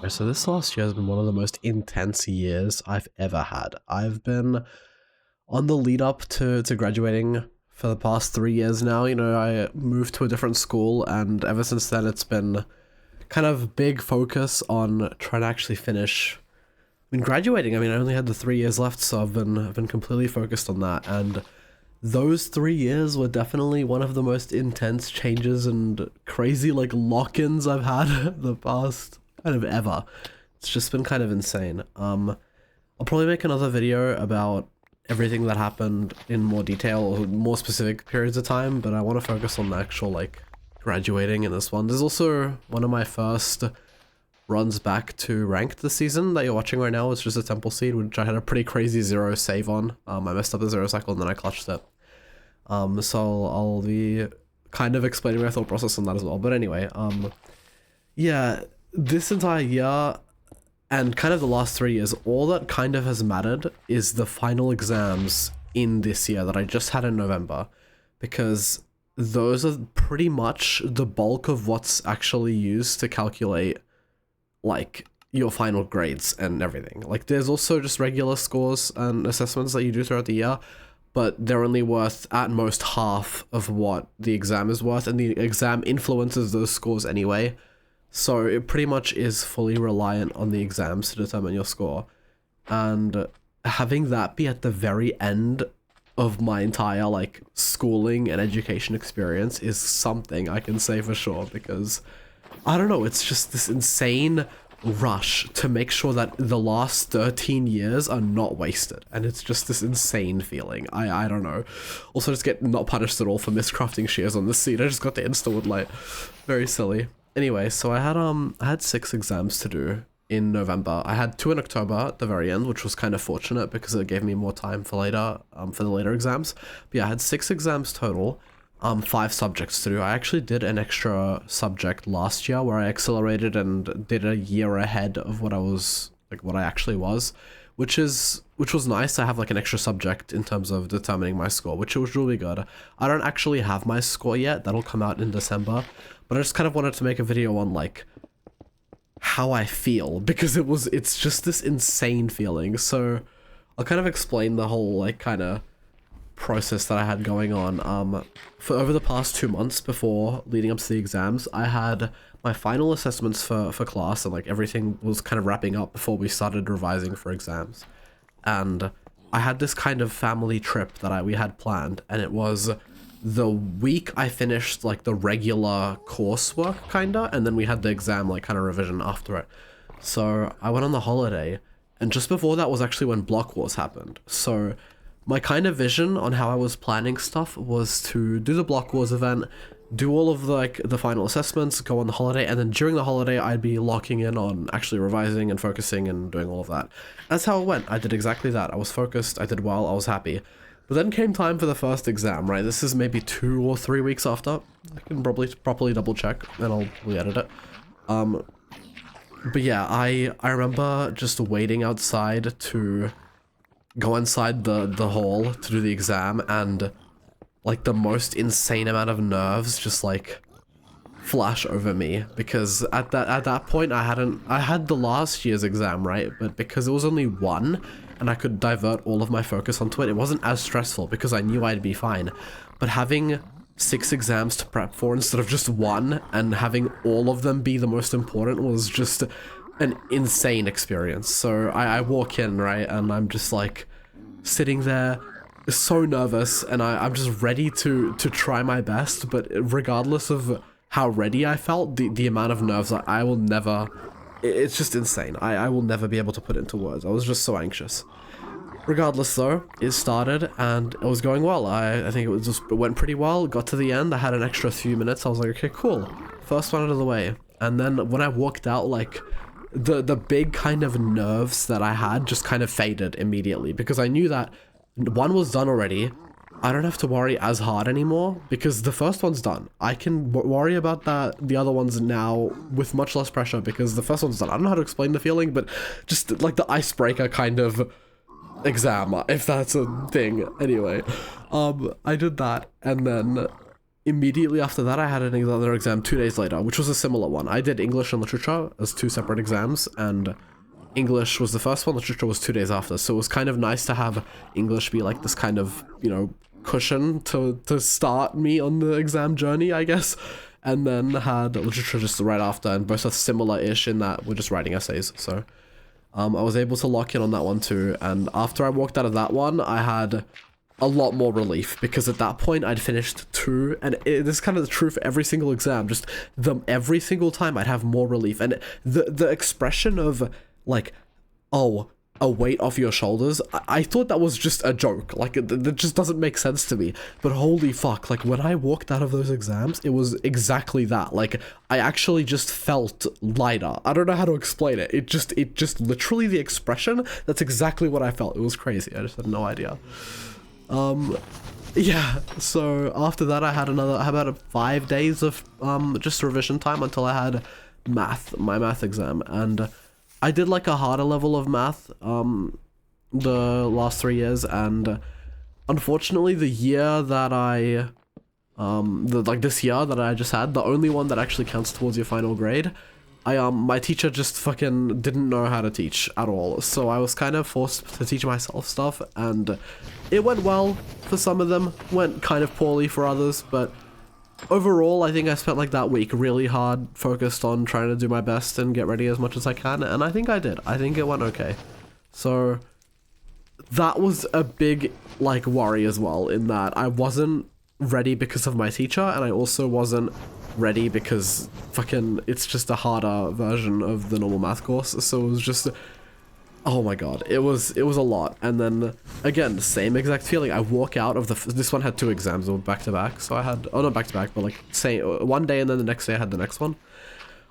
So this last year has been one of the most intense years I've ever had. I've been on the lead up to graduating for the past 3 years now. I moved to a different school, and ever since then it's been kind of big focus on trying to actually finish. Graduating. I only had the 3 years left, so I've been completely focused on that. And those 3 years were definitely one of the most intense changes and crazy lock-ins I've had the past kind of ever. It's just been kind of insane. I'll probably make another video about everything that happened in more detail or more specific periods of time, but I want to focus on the actual graduating in this one. There's also one of my first runs back to ranked this season that you're watching right now. It's just a temple seed, which I had a pretty crazy zero save on. I messed up the zero cycle and then I clutched it. So I'll be kind of explaining my thought process on that as well. But anyway, yeah, this entire year and kind of the last 3 years, all that kind of has mattered is the final exams in this year that I just had in November, because those are pretty much the bulk of what's actually used to calculate your final grades and everything. There's also just regular scores and assessments that you do throughout the year, but they're only worth at most half of what the exam is worth, and the exam influences those scores anyway. So it pretty much is fully reliant on the exams to determine your score. And having that be at the very end of my entire schooling and education experience is something I can say for sure, because I don't know, it's just this insane rush to make sure that the last 13 years are not wasted, and it's just this insane feeling. I don't know. Also, just get not punished at all for miscrafting shears on this seat. I just got the insta wood light. Very silly. Anyway, so I had 6 exams to do in November. I had 2 in October at the very end, which was kind of fortunate because it gave me more time for later, for the later exams. But yeah, I had 6 exams total. 5 subjects to do. I actually did an extra subject last year where I accelerated and did a year ahead of what I was, what I actually was, which was nice. I have an extra subject in terms of determining my score, which was really good. I don't actually have my score yet. That'll come out in December, but I just kind of wanted to make a video on how I feel, because it's just this insane feeling. So I'll kind of explain the whole kind of process that I had going on. For over the past 2 months before leading up to the exams, I had my final assessments for class, and everything was kind of wrapping up before we started revising for exams. And I had this kind of family trip that we had planned, and it was the week I finished the regular coursework kinda, and then we had the exam kind of revision after it. So I went on the holiday, and just before that was actually when Block Wars happened. So my kind of vision on how I was planning stuff was to do the Block Wars event, do all of the final assessments, go on the holiday, and then during the holiday I'd be locking in on actually revising and focusing and doing all of that. That's how it went. I did exactly that. I was focused, I did well, I was happy. But then came time for the first exam, right? This is maybe 2 or 3 weeks after. I can probably properly double check and I'll re-edit it. But yeah, I remember just waiting outside to go inside the hall to do the exam, and the most insane amount of nerves just flash over me, because at that point I had the last year's exam, right? But because it was only one and I could divert all of my focus onto it, it wasn't as stressful because I knew I'd be fine. But having 6 exams to prep for instead of just one, and having all of them be the most important, was just an insane experience. So I walk in, right, and I'm just sitting there so nervous, and I'm just ready to try my best. But regardless of how ready I felt, the amount of nerves, I will never, it's just insane. I will never be able to put it into words. I was just so anxious. Regardless though, it started and it was going well. I think it went pretty well. Got to the end, I had an extra few minutes. I was like, okay, cool. First one out of the way. And then when I walked out, the big kind of nerves that I had just kind of faded immediately, because I knew that one was done already. I don't have to worry as hard anymore because the first one's done. I can worry about the other ones now with much less pressure because the first one's done. I don't know how to explain the feeling, but just the icebreaker kind of exam, if that's a thing. Anyway, I did that, and then immediately after that, I had another exam 2 days later, which was a similar one. I did English and literature as 2 separate exams, and English was the first one, literature was 2 days after. So it was kind of nice to have English be like this kind of, you know, cushion to start me on the exam journey, I guess. And then had literature just right after, and both are similar-ish in that we're just writing essays. So I was able to lock in on that one too. And after I walked out of that one, I had a lot more relief, because at that point I'd finished 2, and this is kind of the truth for every single exam. Just every single time I'd have more relief, and the expression of like, oh, a weight off your shoulders, I thought that was just a joke. Like, that just doesn't make sense to me. But holy fuck, like, when I walked out of those exams, it was exactly that. Like, I actually just felt lighter. I don't know how to explain it. It just literally the expression, that's exactly what I felt. It was crazy. I just had no idea. Yeah, so after that I had about 5 days of just revision time until I had my math exam, and I did like a harder level of math the last 3 years, and unfortunately the year that I this year that I just had, the only one that actually counts towards your final grade, my teacher just fucking didn't know how to teach at all, so I was kind of forced to teach myself stuff, and it went well for some of them, went kind of poorly for others, but overall, I think I spent like that week really hard, focused on trying to do my best and get ready as much as I can, and I think I did. I think it went okay. So that was a big like worry as well, in that I wasn't ready because of my teacher, and I also wasn't ready because fucking it's just a harder version of the normal math course. So it was just, oh my god, it was a lot. And then again, same exact feeling. I walk out of this one had 2 exams, or back to back, so I had, oh, not back to back, but like say one day and then the next day I had the next one.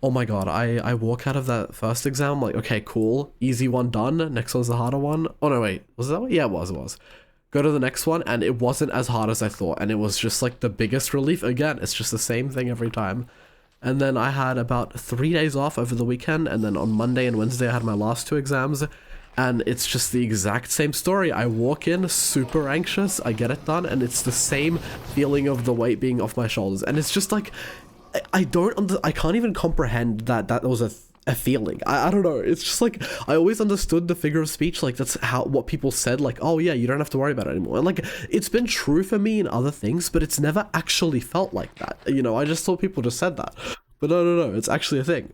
Oh my god, I walk out of that first exam like, okay, cool, easy one done, next one's the harder one. Oh no, wait, was it that way? Yeah, it was. Go to the next one, and it wasn't as hard as I thought, and it was just like the biggest relief. Again, it's just the same thing every time. And then I had about 3 days off over the weekend, and then on Monday and Wednesday I had my last 2 exams, and it's just the exact same story. I walk in super anxious, I get it done, and it's the same feeling of the weight being off my shoulders, and it's just like, I can't even comprehend that was a feeling. I don't know, it's just like, I always understood the figure of speech, like that's what people said, like, oh yeah, you don't have to worry about it anymore, and like, it's been true for me in other things, but it's never actually felt like that, you know. I just thought people just said that, but no, it's actually a thing.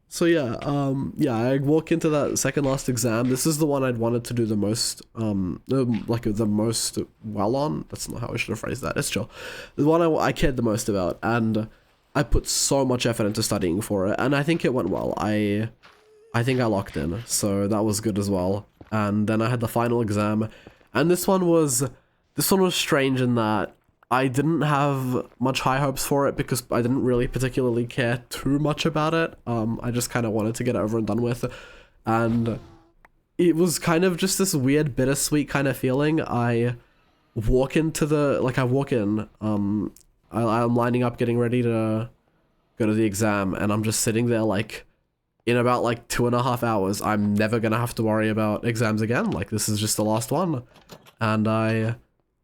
So yeah, I walk into that second last exam. This is the one I'd wanted to do the most, the most well on. That's not how I should have phrased that. It's chill. The one I cared the most about, and I put so much effort into studying for it, and I think it went well. I think I locked in, so that was good as well. And then I had the final exam, and this one was strange in that I didn't have much high hopes for it, because I didn't really particularly care too much about it. I just kind of wanted to get it over and done with, and it was kind of just this weird bittersweet kind of feeling. I walk in, I'm lining up getting ready to go to the exam, and I'm just sitting there like, in about like 2.5 hours, I'm never gonna have to worry about exams again. Like, this is just the last one, and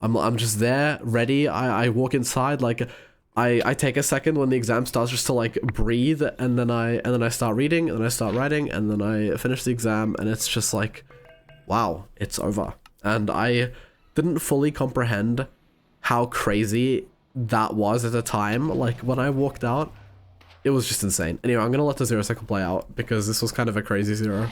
I'm just there, ready. I walk inside, like, I take a second when the exam starts just to like breathe, and then I start reading, and then I start writing, and then I finish the exam, and it's just like, wow, it's over. And I didn't fully comprehend how crazy that was at the time. Like, when I walked out, it was just insane. Anyway, I'm gonna let the 0 second play out, because this was kind of a crazy 0.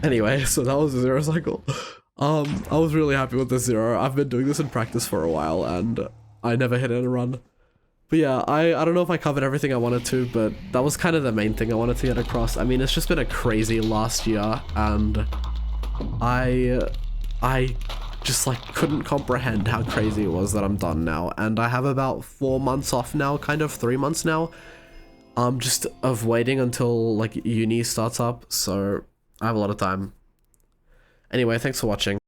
Anyway, so that was the 0 cycle. I was really happy with this 0. I've been doing this in practice for a while, and I never hit it in a run. But yeah, I don't know if I covered everything I wanted to, but that was kind of the main thing I wanted to get across. I mean, it's just been a crazy last year, and I just like couldn't comprehend how crazy it was that I'm done now. And I have about 4 months off now, kind of 3 months now. Just of waiting until like uni starts up, so I have a lot of time. Anyway, thanks for watching.